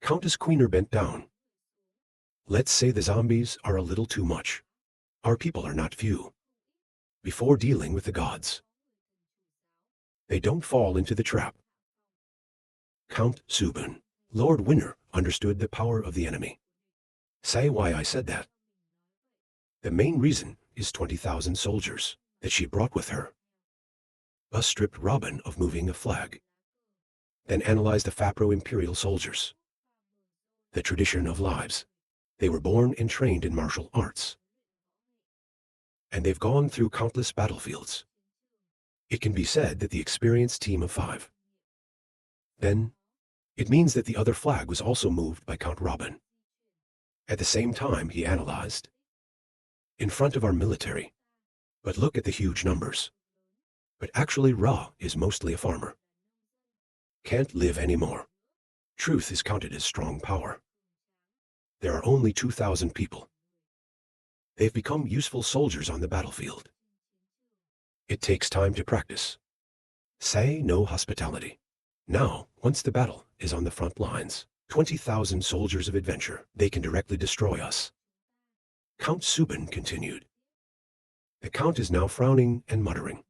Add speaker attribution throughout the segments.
Speaker 1: Countess Queener bent down. Let's say the zombies are a little too much. Our people are not few. Before dealing with the gods, they don't fall into the trap. Count Subin, Lord Winner, understood the power of the enemy. Say why I said that. The main reason is 20,000 soldiers that she brought with her. Us stripped Robin of moving a flag. Then analyzed the Fapro Imperial soldiers. The tradition of lives. They were born and trained in martial arts. And they've gone through countless battlefields. It can be said that the experienced team of 5. Then, it means that the other flag was also moved by Count Robin. At the same time, he analyzed. In front of our military. But look at the huge numbers. But actually Ra is mostly a farmer. Can't live anymore. Truth is counted as strong power. There are only 2,000 people. They've become useful soldiers on the battlefield. It takes time to practice. Say no hospitality. Now, once the battle is on the front lines, 20,000 soldiers of adventure, they can directly destroy us. Count Subin continued. The Count is now frowning and muttering.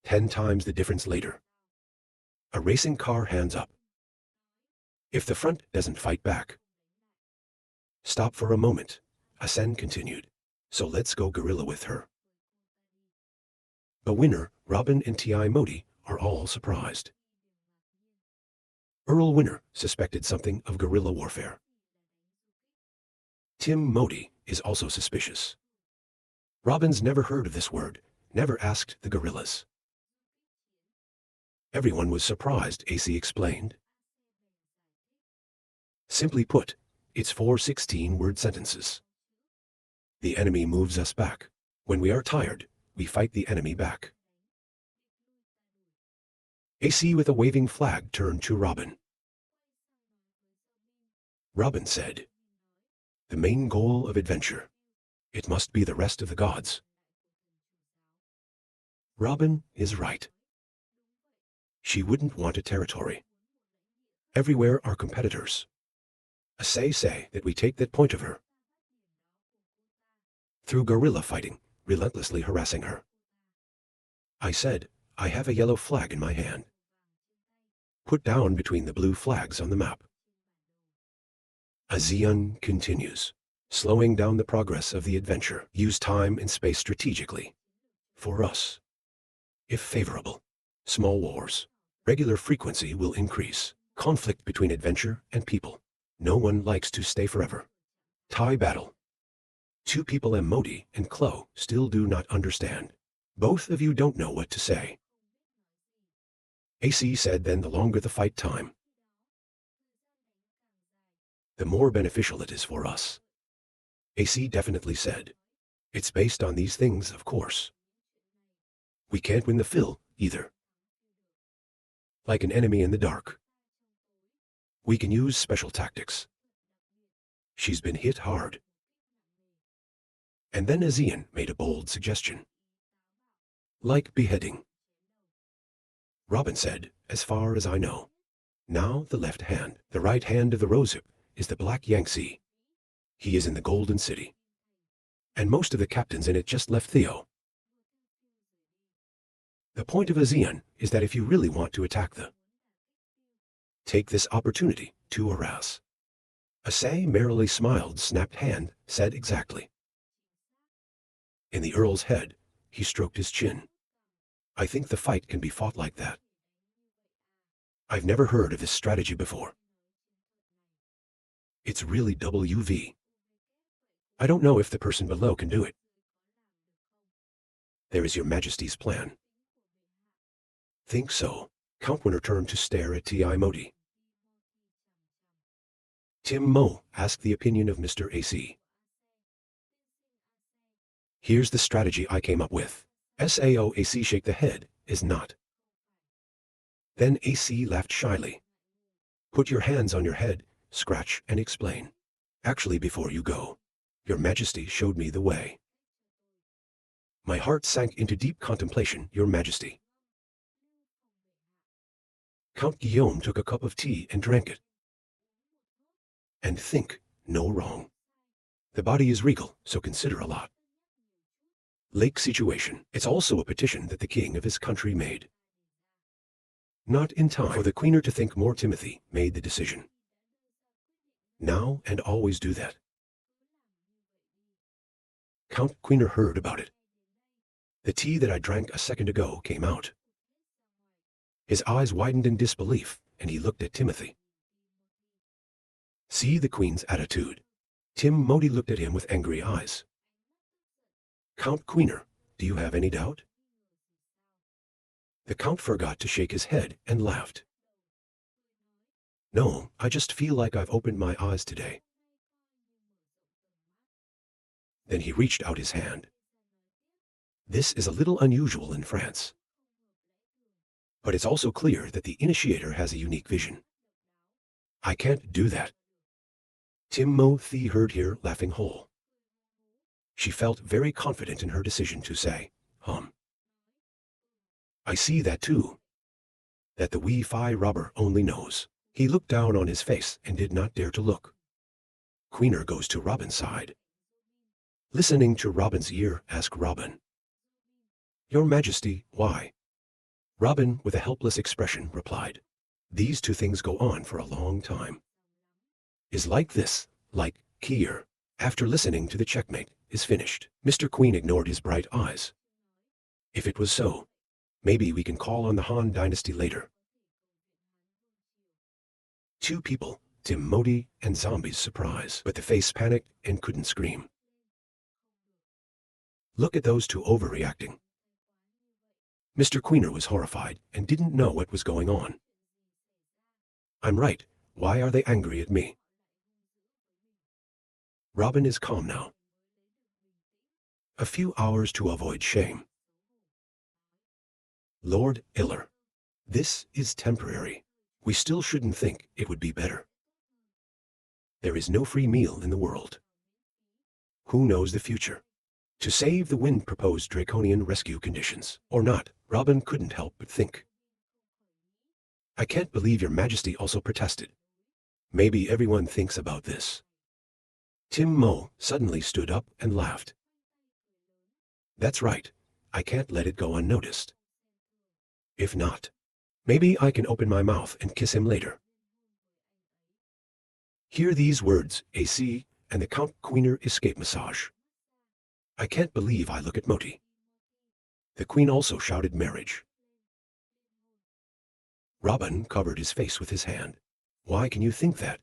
Speaker 1: 10 times the difference later. A racing car hands up. If the front doesn't fight back. Stop for a moment, Asen continued. So let's go guerrilla with her. The Winner, Robin and T.I. Modi are all surprised. Earl Winner suspected something of guerrilla warfare. Tim Modi is also suspicious. Robin's never heard of this word, never asked the guerrillas. Everyone was surprised, AC explained. Simply put, it's 4 16-word sentences. The enemy moves us back. When we are tired, we fight the enemy back. AC with a waving flag turned to Robin. Robin said, the main goal of adventure, it must be the rest of the gods. Robin is right. She wouldn't want a territory. Everywhere are competitors. A say that we take that point of her. Through guerrilla fighting, relentlessly harassing her. I said, I have a yellow flag in my hand. Put down between the blue flags on the map. Azion continues, slowing down the progress of the adventure. Use time and space strategically. For us. If favorable. Small wars. Regular frequency will increase. Conflict between adventure and people. No one likes to stay forever. Tie battle. 2 people M. Modi and Chloe still do not understand. Both of you don't know what to say. AC said then the longer the fight time, the more beneficial it is for us. AC definitely said. It's based on these things, of course. We can't win the fill, either. Like an enemy in the dark. We can use special tactics. She's been hit hard. And then Azion made a bold suggestion. Like beheading. Robin said, as far as I know. Now the left hand, the right hand of the Rosehip, is the Black Yangtze. He is in the Golden City. And most of the captains in it just left Theo. The point of Azion is that if you really want to attack take this opportunity to harass. Asay merrily smiled, snapped hand, said exactly. In the Earl's head, he stroked his chin. I think the fight can be fought like that. I've never heard of this strategy before. It's really WV. I don't know if the person below can do it. There is your Majesty's plan. Think so. Count Winner turned to stare at T.I. Modi. Tim Mo asked the opinion of Mr. AC. Here's the strategy I came up with. SAO AC shake the head, is not. Then AC laughed shyly. Put your hands on your head, scratch and explain. Actually, before you go, your Majesty showed me the way. My heart sank into deep contemplation, Your Majesty. Count Guillaume took a cup of tea and drank it. And think, no wrong. The body is regal, so consider a lot. Lake situation. It's also a petition that the king of his country made. Not in time for the queener to think more. Timothy made the decision. Now and always do that. Count Queener heard about it. The tea that I drank a second ago came out. His eyes widened in disbelief, and he looked at Timothy. See the queen's attitude. Timothy looked at him with angry eyes. Count Queener, do you have any doubt? The count forgot to shake his head and laughed. No, I just feel like I've opened my eyes today. Then he reached out his hand. This is a little unusual in France. But it's also clear that the initiator has a unique vision. I can't do that. Timothy heard her laughing whole. She felt very confident in her decision to say, I see that too. That the Wi-Fi robber only knows. He looked down on his face and did not dare to look. Queener goes to Robin's side. Listening to Robin's ear, asked Robin. Your Majesty, why? Robin, with a helpless expression, replied. These two things go on for a long time. Is like this, like here, after listening to the checkmate, is finished. Mr. Queen ignored his bright eyes. If it was so, maybe we can call on the Han dynasty later. Two people, Timothy and zombies surprise, but the face panicked and couldn't scream. Look at those two overreacting. Mr. Queener was horrified and didn't know what was going on. I'm right, why are they angry at me? Robin is calm now. A few hours to avoid shame. Lord Iller, this is temporary. We still shouldn't think it would be better. There is no free meal in the world. Who knows the future? To save the wind proposed draconian rescue conditions, or not, Robin couldn't help but think. I can't believe your Majesty also protested. Maybe everyone thinks about this. Timothy suddenly stood up and laughed. That's right, I can't let it go unnoticed. If not, maybe I can open my mouth and kiss him later. Hear these words, AC, and the Count Queener escape massage. I can't believe I look at Moti. The Queen also shouted marriage. Robin covered his face with his hand. Why can you think that?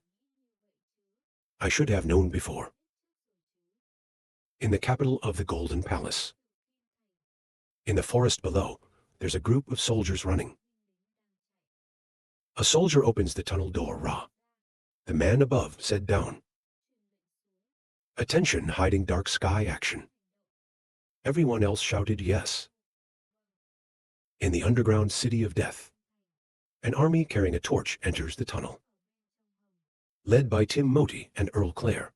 Speaker 1: I should have known before. In the capital of the Golden Palace. In the forest below, there's a group of soldiers running. A soldier opens the tunnel door. The man above said down. Attention, hiding dark sky action. Everyone else shouted yes. In the underground city of death, an army carrying a torch enters the tunnel. Led by Timothy and Earl Clare.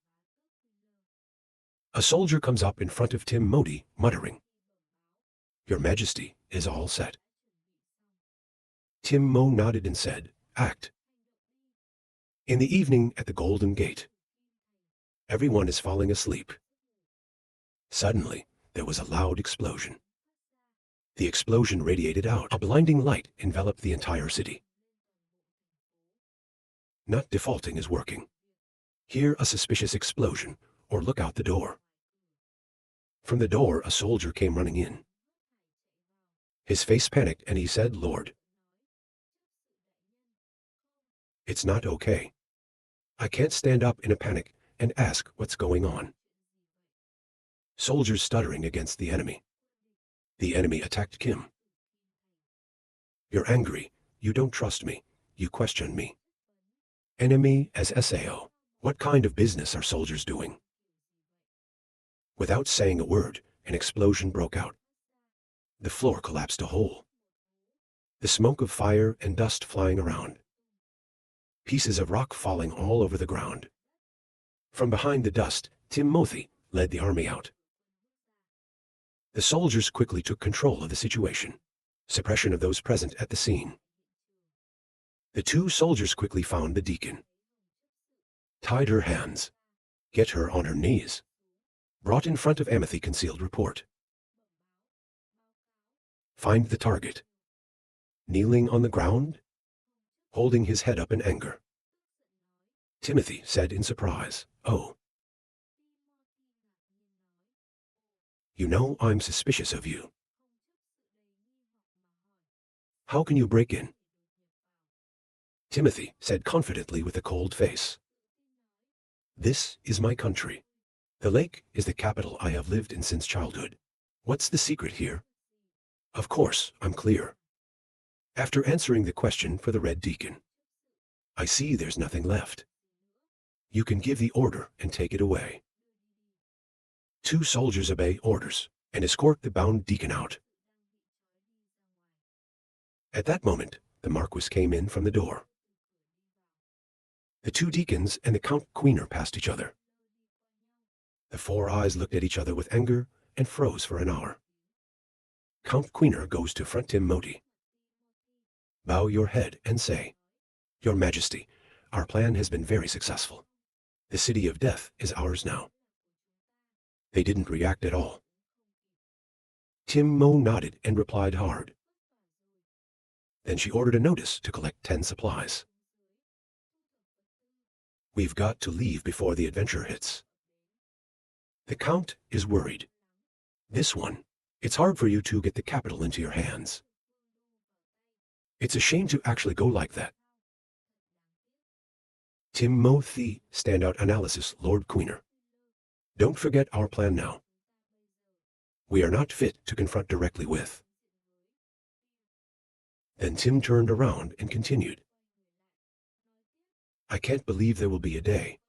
Speaker 1: A soldier comes up in front of Timothy, muttering, Your Majesty is all set. Timothy nodded and said, Act. In the evening at the Golden Gate. Everyone is falling asleep. Suddenly, there was a loud explosion. The explosion radiated out. A blinding light enveloped the entire city. Not defaulting is working. Hear a suspicious explosion, or look out the door. From the door, a soldier came running in. His face panicked and he said, Lord. It's not okay. I can't stand up in a panic and ask what's going on. Soldiers stuttering against the enemy. The enemy attacked Kim. You're angry. You don't trust me. You question me. Enemy as SAO. What kind of business are soldiers doing? Without saying a word, an explosion broke out. The floor collapsed a hole. The smoke of fire and dust flying around. Pieces of rock falling all over the ground. From behind the dust, Timothy led the army out. The soldiers quickly took control of the situation. Suppression of those present at the scene. The two soldiers quickly found the deacon, tied her hands, get her on her knees, brought in front of Amity concealed report. Find the target. Kneeling on the ground, holding his head up in anger. Timothy said in surprise, "Oh. You know I'm suspicious of you. How can you break in?" Timothy said confidently with a cold face, "This is my country. The lake is the capital I have lived in since childhood. What's the secret here?" Of course, I'm clear. After answering the question for the Red Deacon, I see there's nothing left. You can give the order and take it away. Two soldiers obey orders and escort the bound deacon out. At that moment, the Marquis came in from the door. The two deacons and the Count Queener passed each other. The four eyes looked at each other with anger and froze for an hour. Count Queener goes to front Timothy. Bow your head and say, "Your Majesty, our plan has been very successful. The city of death is ours now." They didn't react at all. Timmo nodded and replied hard. Then she ordered a notice to collect 10 supplies. "We've got to leave before the adventure hits." The Count is worried. "This one, it's hard for you to get the capital into your hands. It's a shame to actually go like that." Timothy, standout analysis, Lord Queener. Don't forget our plan now. We are not fit to confront directly with. Then Tim turned around and continued. I can't believe there will be a day.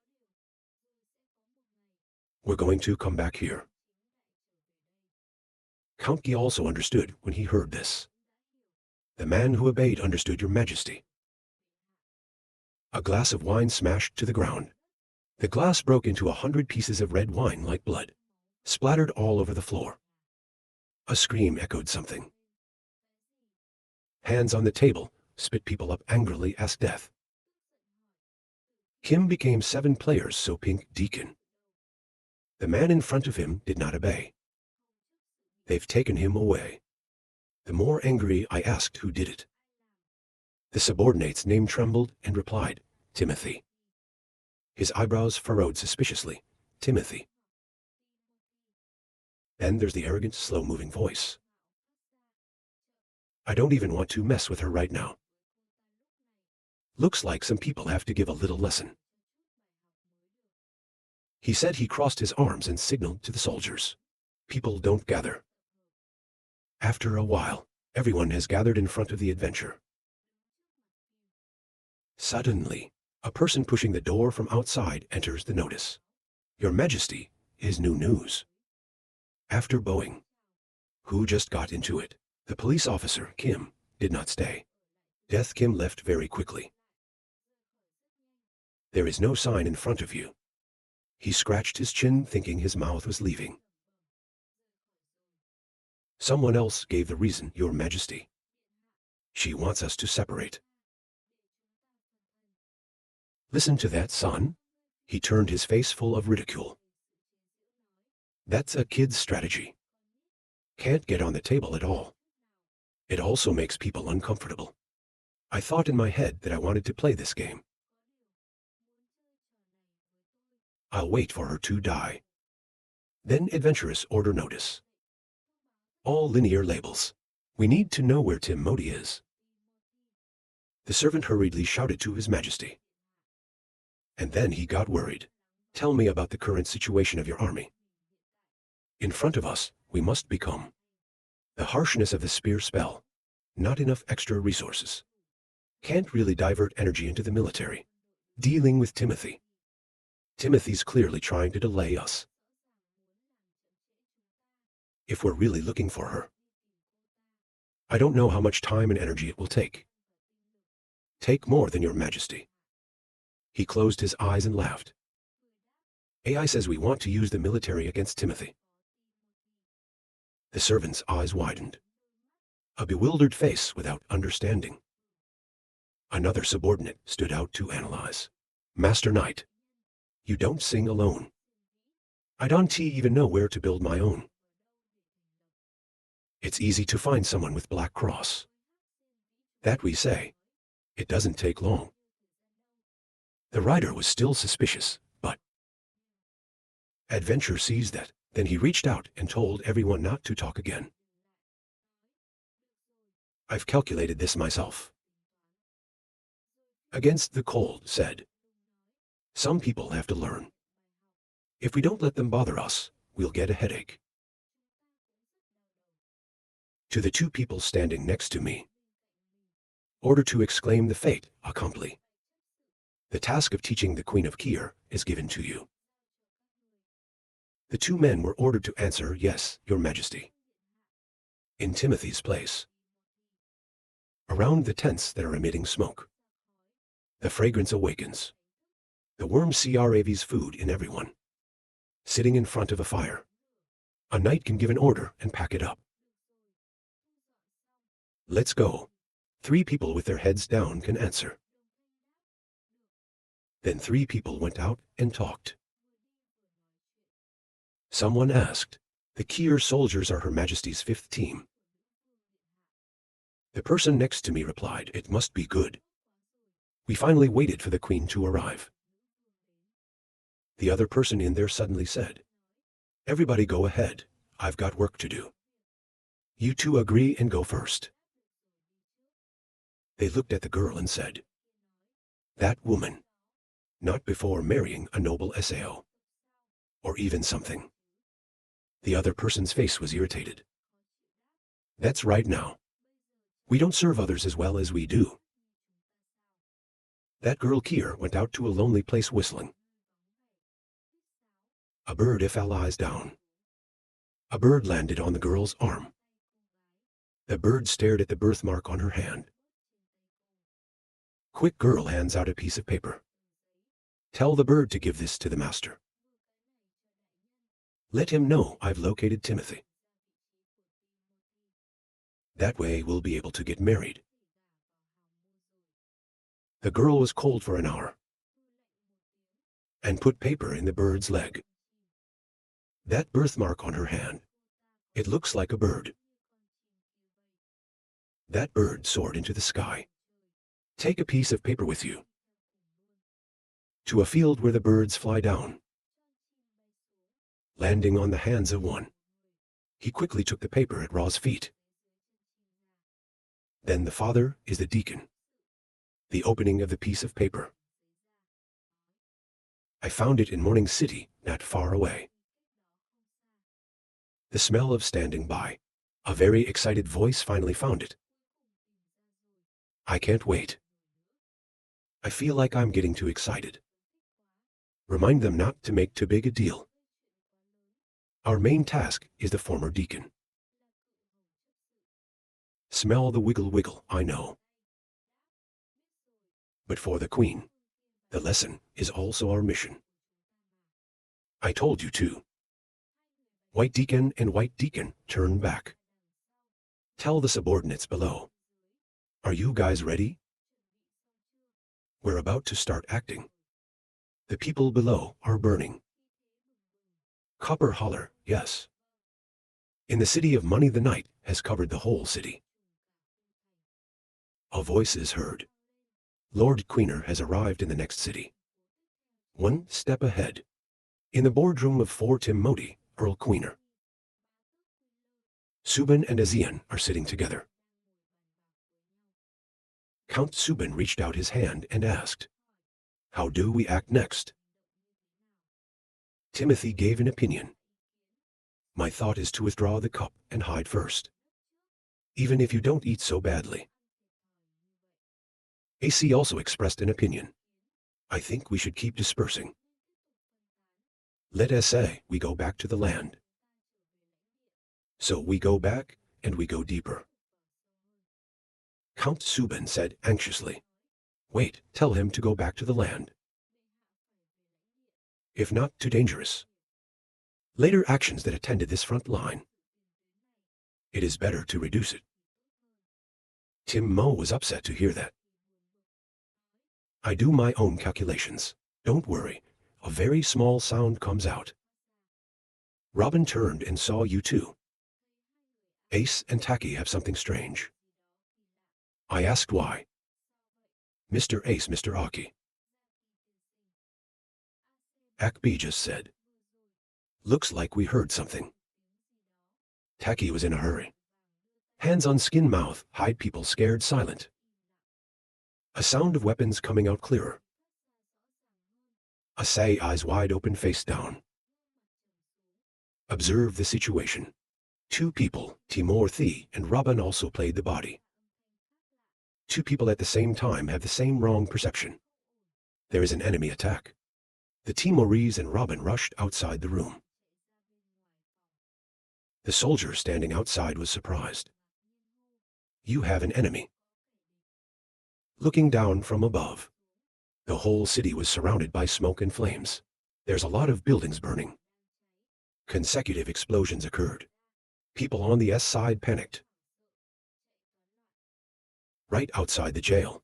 Speaker 1: We're going to come back here. Count Guy also understood when he heard this. The man who obeyed understood, Your Majesty. A glass of wine smashed to the ground. The glass broke into 100 pieces of red wine like blood, splattered all over the floor. A scream echoed something. Hands on the table, spit people up angrily, asked death. Kim became 7 players, so Pink Deacon. The man in front of him did not obey. They've taken him away. The more angry I asked who did it. The subordinate's name trembled and replied, Timothy. His eyebrows furrowed suspiciously, Timothy. Then there's the arrogant, slow-moving voice. I don't even want to mess with her right now. Looks like some people have to give a little lesson. He said he crossed his arms and signaled to the soldiers. People don't gather. After a while, everyone has gathered in front of the adventure. Suddenly, a person pushing the door from outside enters the notice. Your Majesty is new news. After bowing. Who just got into it? The police officer, Kim, did not stay. Death Kim left very quickly. There is no sign in front of you. He scratched his chin, thinking his mouth was leaving. Someone else gave the reason, Your Majesty. She wants us to separate. Listen to that, son. He turned his face full of ridicule. That's a kid's strategy. Can't get on the table at all. It also makes people uncomfortable. I thought in my head that I wanted to play this game. I'll wait for her to die. Then adventurous order notice. All linear labels. We need to know where Timothy is. The servant hurriedly shouted to His Majesty. And then he got worried. Tell me about the current situation of your army. In front of us, we must become. The harshness of the spear spell. Not enough extra resources. Can't really divert energy into the military. Dealing with Timothy. Timothy's clearly trying to delay us. If we're really looking for her. I don't know how much time and energy it will take. Take more than Your Majesty. He closed his eyes and laughed. AI says we want to use the military against Timothy. The servant's eyes widened. A bewildered face without understanding. Another subordinate stood out to analyze. Master Knight, you don't sing alone. I don't even know where to build my own. It's easy to find someone with Black Cross. That we say. It doesn't take long. The writer was still suspicious, but Adventure sees that. Then he reached out and told everyone not to talk again. I've calculated this myself. Against the cold said. Some people have to learn. If we don't let them bother us, we'll get a headache. To the two people standing next to me. Order to exclaim the fate accompli. The task of teaching the Queen of Kier is given to you. The two men were ordered to answer, yes, your majesty. In Timothy's place. Around the tents that are emitting smoke. The fragrance awakens. The worm craves food in everyone. Sitting in front of a fire. A knight can give an order and pack it up. Let's go. 3 people with their heads down can answer. Then 3 people went out and talked. Someone asked, the Kier soldiers are Her Majesty's 5th team. The person next to me replied, it must be good. We finally waited for the Queen to arrive. The other person in there suddenly said, everybody go ahead, I've got work to do. You two agree and go first. They looked at the girl and said, that woman, not before marrying a noble Sao. Or even something. The other person's face was irritated. That's right now. We don't serve others as well as we do. That girl Kier went out to a lonely place whistling. A bird fell eyes down. A bird landed on the girl's arm. The bird stared at the birthmark on her hand. Quick girl hands out a piece of paper. Tell the bird to give this to the master. Let him know I've located Timothy. That way we'll be able to get married. The girl was cold for an hour. And put paper in the bird's leg. That birthmark on her hand. It looks like a bird. That bird soared into the sky. Take a piece of paper with you. To a field where the birds fly down. Landing on the hands of one. He quickly took the paper at Ra's feet. Then the father is the deacon. The opening of the piece of paper. I found it in Morning City, not far away. The smell of standing by. A very excited voice finally found it. I can't wait. I feel like I'm getting too excited. Remind them not to make too big a deal. Our main task is the former deacon. Smell the wiggle wiggle, I know. But for the Queen, the lesson is also our mission. I told you to. White deacon and white deacon turn back. Tell the subordinates below. Are you guys ready? We're about to start acting. The people below are burning. Copper holler, yes. In the city of money the night has covered the whole city. A voice is heard. Lord Queener has arrived in the next city. One step ahead. In the boardroom of 4 Tim Modi, Earl Queener. Subin and Azian are sitting together. Count Subin reached out his hand and asked, how do we act next? Timothy gave an opinion. My thought is to withdraw the cup and hide first. Even if you don't eat so badly. AC also expressed an opinion. I think we should keep dispersing. Let us say we go back to the land. So we go back and we go deeper. Count Subin said anxiously, wait, tell him to go back to the land. If not too dangerous. Later actions that attended this front line. It is better to reduce it. Tim Mo was upset to hear that. I do my own calculations. Don't worry. A very small sound comes out. Robin turned and saw you too. Ace and Taki have something strange. I asked why. Mr. Ace, Mr. Aki. Akbi just said. Looks like we heard something. Taki was in a hurry. Hands on skin mouth, hide people scared silent. A sound of weapons coming out clearer. Asai eyes wide open face down. Observe the situation. Two people, Timur Thi and Robin also played the body. Two people at the same time have the same wrong perception. There is an enemy attack. The Timorese and Robin rushed outside the room. The soldier standing outside was surprised. You have an enemy. Looking down from above. The whole city was surrounded by smoke and flames. There's a lot of buildings burning. Consecutive explosions occurred. People on the S side panicked. Right outside the jail.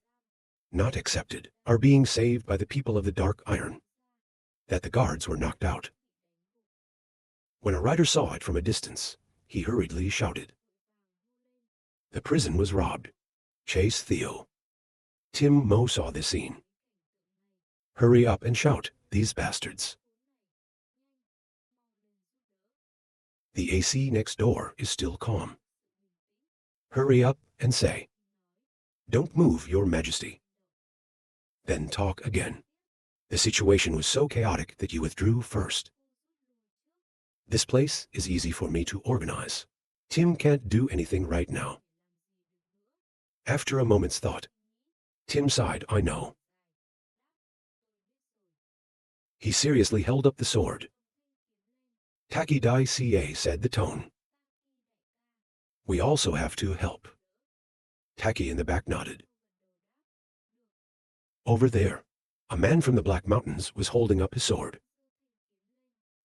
Speaker 1: Not accepted, are being saved by the people of the Dark Iron. That the guards were knocked out. When a rider saw it from a distance, he hurriedly shouted. The prison was robbed. Chase Theo. Tim Mo saw this scene. Hurry up and shout, these bastards. The AC next door is still calm. Hurry up and say, don't move, Your Majesty. Then talk again. The situation was so chaotic that you withdrew first. This place is easy for me to organize. Tim can't do anything right now. After a moment's thought, Tim sighed, I know. He seriously held up the sword. Taki Dai Ca said the tone. We also have to help. Taki in the back nodded. Over there, a man from the Black Mountains was holding up his sword.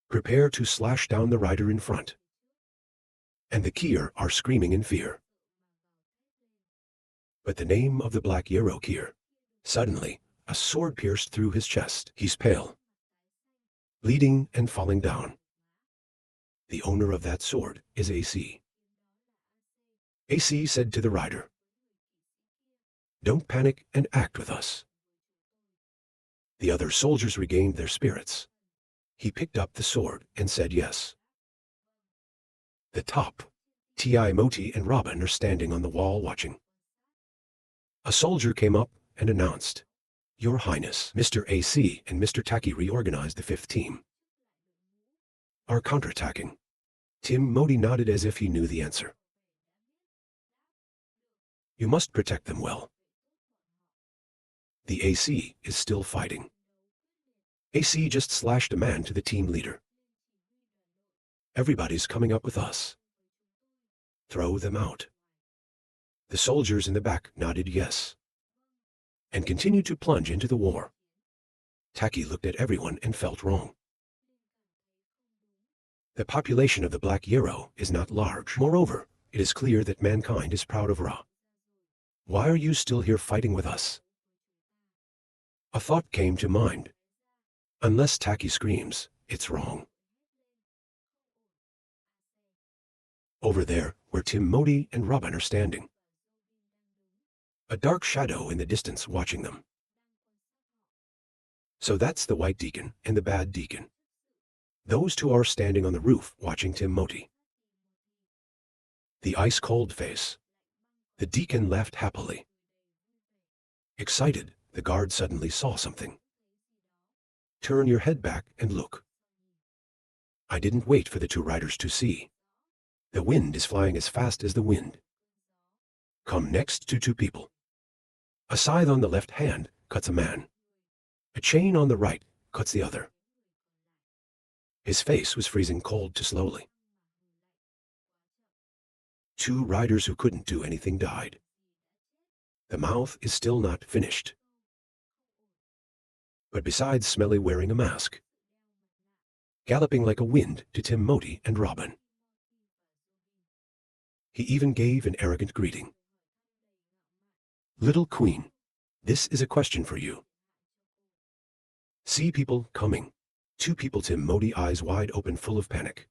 Speaker 1: Prepare to slash down the rider in front. And the Kier are screaming in fear. But the name of the Black Hero Kier. Suddenly, a sword pierced through his chest. He's pale, bleeding and falling down. The owner of that sword is AC. AC said to the rider, don't panic and act with us. The other soldiers regained their spirits. He picked up the sword and said yes. The top, Ti Moti and Robin are standing on the wall watching. A soldier came up and announced, Your Highness, Mr. AC and Mr. Taki reorganized the 5th team. Are counterattacking. Tim Moti nodded as if he knew the answer. You must protect them well. The AC is still fighting. AC just slashed a man to the team leader. Everybody's coming up with us. Throw them out. The soldiers in the back nodded yes. And continued to plunge into the war. Taki looked at everyone and felt wrong. The population of the Black Hero is not large. Moreover, it is clear that mankind is proud of Ra. Why are you still here fighting with us? A thought came to mind. Unless Taki screams, it's wrong. Over there, where Tim Moti and Robin are standing. A dark shadow in the distance watching them. So that's the White Deacon and the Bad Deacon. Those two are standing on the roof watching Tim Moti. The ice-cold face. The deacon laughed happily. Excited, the guard suddenly saw something. Turn your head back and look. I didn't wait for the two riders to see. The wind is flying as fast as the wind. Come next to two people. A scythe on the left hand cuts a man. A chain on the right cuts the other. His face was freezing cold to slowly. Two riders who couldn't do anything died. The mouth is still not finished. But besides Smelly wearing a mask, galloping like a wind to Tim Moti and Robin. He even gave an arrogant greeting. Little Queen, this is a question for you. See people coming. Two people, Tim Modi, eyes wide open, full of panic.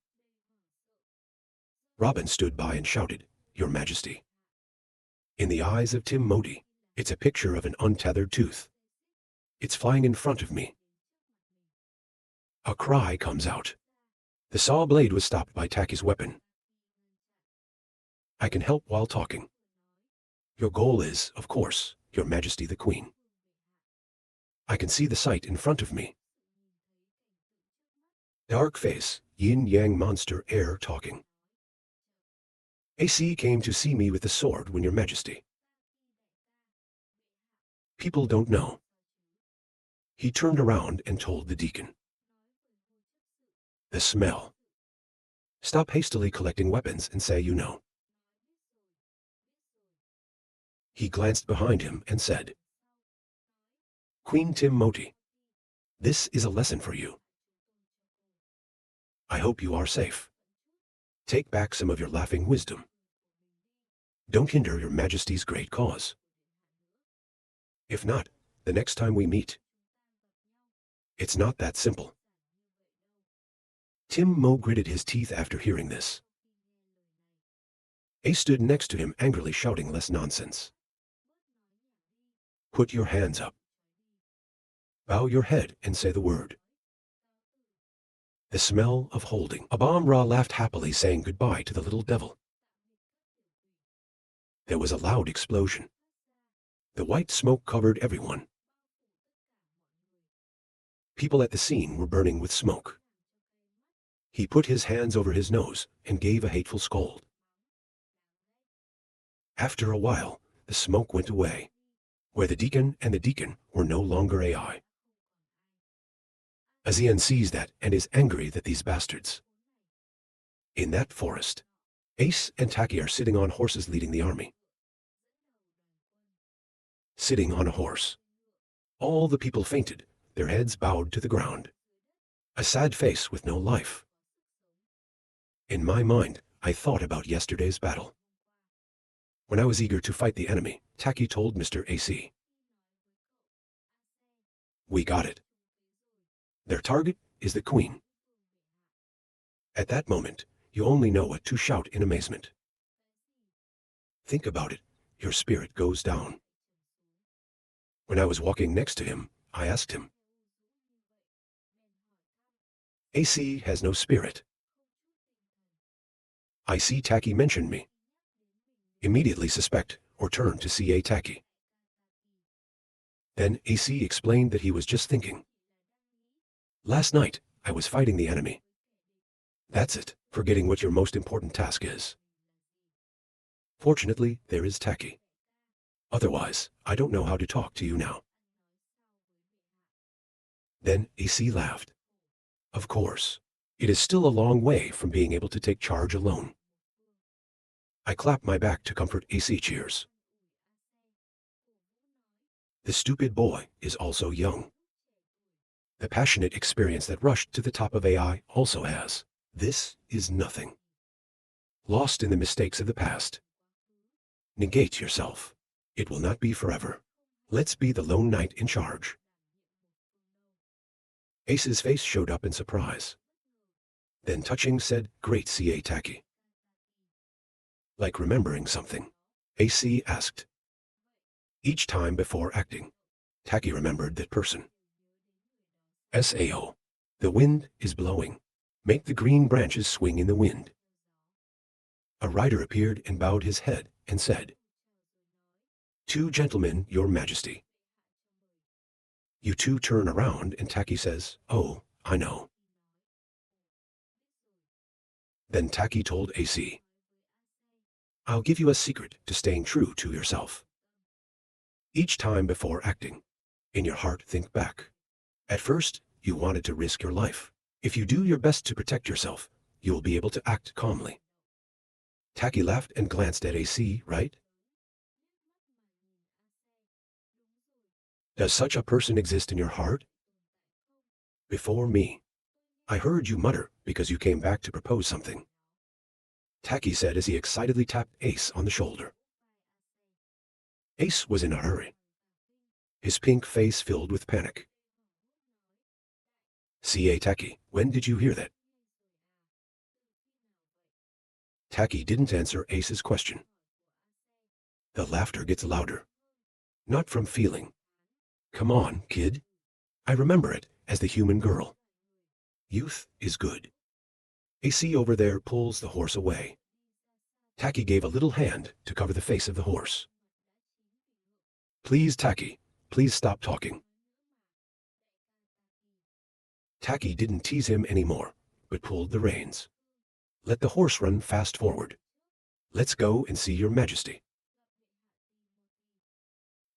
Speaker 1: Robin stood by and shouted, "Your Majesty." In the eyes of Tim Modi, it's a picture of an untethered tooth. It's flying in front of me. A cry comes out. The saw blade was stopped by Taki's weapon. I can help while talking. Your goal is, of course, Your Majesty the Queen. I can see the sight in front of me. Dark face, yin-yang monster air talking. AC came to see me with the sword, when Your Majesty. People don't know. He turned around and told the deacon. The smell. Stop hastily collecting weapons and say you know. He glanced behind him and said, Queen Tim Moti, this is a lesson for you. I hope you are safe. Take back some of your laughing wisdom. Don't hinder Your Majesty's great cause. If not, the next time we meet. It's not that simple. Tim Mo gritted his teeth after hearing this. Ace stood next to him angrily, shouting, "Less nonsense. Put your hands up. Bow your head and say the word." The smell of holding. Abam-Ra laughed happily, saying goodbye to the little devil. There was a loud explosion. The white smoke covered everyone. People at the scene were burning with smoke. He put his hands over his nose and gave a hateful scold. After a while, the smoke went away, where the deacon and the deacon were no longer AI. Azian sees that and is angry that these bastards. In that forest, Ace and Taki are sitting on horses leading the army. Sitting on a horse. All the people fainted, their heads bowed to the ground. A sad face with no life. In my mind, I thought about yesterday's battle. When I was eager to fight the enemy, Taki told Mr. AC. We got it. Their target is the Queen. At that moment, you only know what to shout in amazement. Think about it, your spirit goes down. When I was walking next to him, I asked him. AC has no spirit. I see Taki mention me. Immediately suspect or turn to CA Taki. Then AC explained that he was just thinking. Last night, I was fighting the enemy. That's it, forgetting what your most important task is. Fortunately, there is Taki. Otherwise, I don't know how to talk to you now. Then AC laughed. Of course, it is still a long way from being able to take charge alone. I clapped my back to comfort AC. Cheers. The stupid boy is also young. The passionate experience that rushed to the top of AI also has. This is nothing. Lost in the mistakes of the past. Negate yourself. It will not be forever. Let's be the lone knight in charge. Ace's face showed up in surprise. Then touching said, Great CA Taki. Like remembering something, AC asked. Each time before acting, Taki remembered that person. SAO. The wind is blowing. Make the green branches swing in the wind. A rider appeared and bowed his head and said, Two gentlemen, Your Majesty. You two turn around and Taki says, Oh, I know. Then Taki told AC. I'll give you a secret to staying true to yourself. Each time before acting, in your heart think back. At first, you wanted to risk your life. If you do your best to protect yourself, you will be able to act calmly. Taki laughed and glanced at AC, right? Does such a person exist in your heart? Before me. I heard you mutter because you came back to propose something. Taki said as he excitedly tapped Ace on the shoulder. Ace was in a hurry. His pink face filled with panic. C.A. Taki, when did you hear that? Taki didn't answer Ace's question. The laughter gets louder. Not from feeling. Come on, kid. I remember it as the human girl. Youth is good. AC over there pulls the horse away. Taki gave a little hand to cover the face of the horse. Please, Taki, please stop talking. Taki didn't tease him anymore, but pulled the reins. Let the horse run fast forward. Let's go and see your majesty.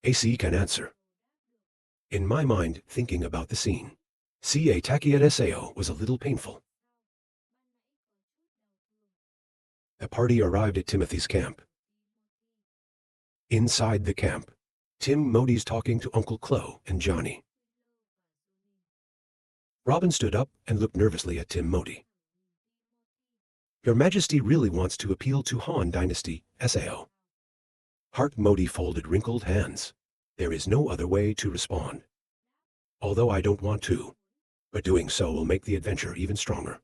Speaker 1: AC can answer. In my mind, thinking about the scene, C.A. Taki at SAO was a little painful. The party arrived at Timothy's camp. Inside the camp, Tim Modi's talking to Uncle Chloe and Johnny. Robin stood up and looked nervously at Tim Modi. Your Majesty really wants to appeal to Han Dynasty, SAO. Hart Modi folded wrinkled hands. There is no other way to respond. Although I don't want to, but doing so will make the adventure even stronger.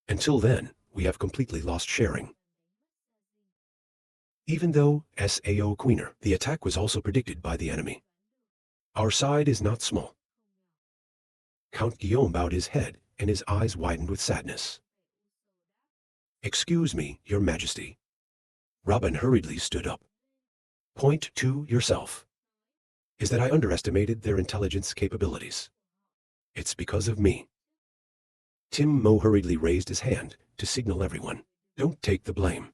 Speaker 1: Until then, we have completely lost sharing. Even though SAO Queener, the attack was also predicted by the enemy. Our side is not small. Count Guillaume bowed his head and his eyes widened with sadness. Excuse me, Your Majesty. Robin hurriedly stood up. Point to yourself. Is that I underestimated their intelligence capabilities. It's because of me. Tim Mo hurriedly raised his hand to signal everyone. Don't take the blame.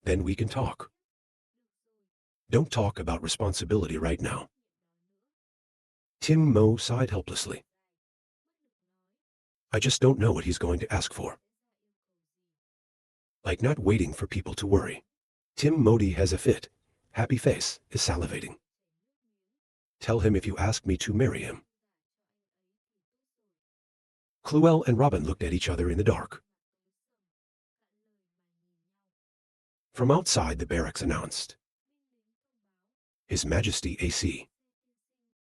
Speaker 1: Then we can talk. Don't talk about responsibility right now. Tim Mo sighed helplessly. I just don't know what he's going to ask for. Like not waiting for people to worry. Tim Modi has a fit. Happy face is salivating. Tell him if you ask me to marry him. Cluel and Robin looked at each other in the dark. From outside the barracks announced. His Majesty AC.